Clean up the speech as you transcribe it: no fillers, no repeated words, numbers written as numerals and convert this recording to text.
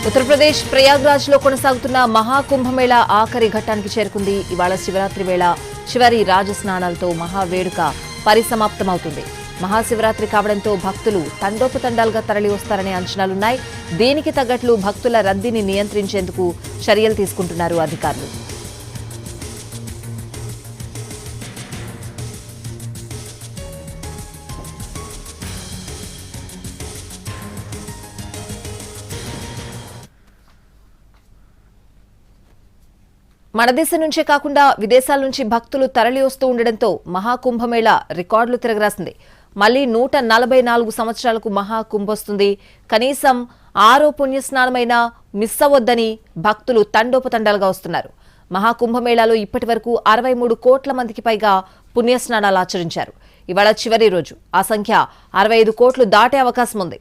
ఉత్తరప్రదేశ్ ప్రయాగ్రాజ్ లో కొనసాగుతున్న మహాకుంభమేళా ఆఖరి ఘట్టానికి చేరుకుంది. ఇవాళ శివరాత్రి వేళ చివరి రాజస్నానాలతో మహావేడుక పరిసమాప్తమవుతుంది. మహాశివరాత్రి కావడంతో భక్తులు తండోపతండాలుగా తరలి వస్తారనే అంచనాలున్నాయి. దీనికి తగ్గట్లు భక్తుల రద్దీని నియంత్రించేందుకు చర్యలు తీసుకుంటున్నారు అధికారులు. మన దేశం నుంచే కాకుండా విదేశాల నుంచి భక్తులు తరలి వస్తూ ఉండడంతో మహాకుంభమేళా రికార్డులు తిరగరాసింది. మళ్లీ 144 సంవత్సరాలకు మహాకుంభొస్తుంది. కనీసం 6 పుణ్యస్నానమైనా మిస్ అవ్వొద్దని భక్తులు తండోపతండాలుగా వస్తున్నారు. మహాకుంభమేళాలో ఇప్పటి వరకు 63 కోట్ల మందికి పైగా పుణ్యస్నానాలు ఆచరించారు. ఇవాళ చివరి రోజు. ఆ సంఖ్య 65 కోట్లు దాటే అవకాశం ఉంది.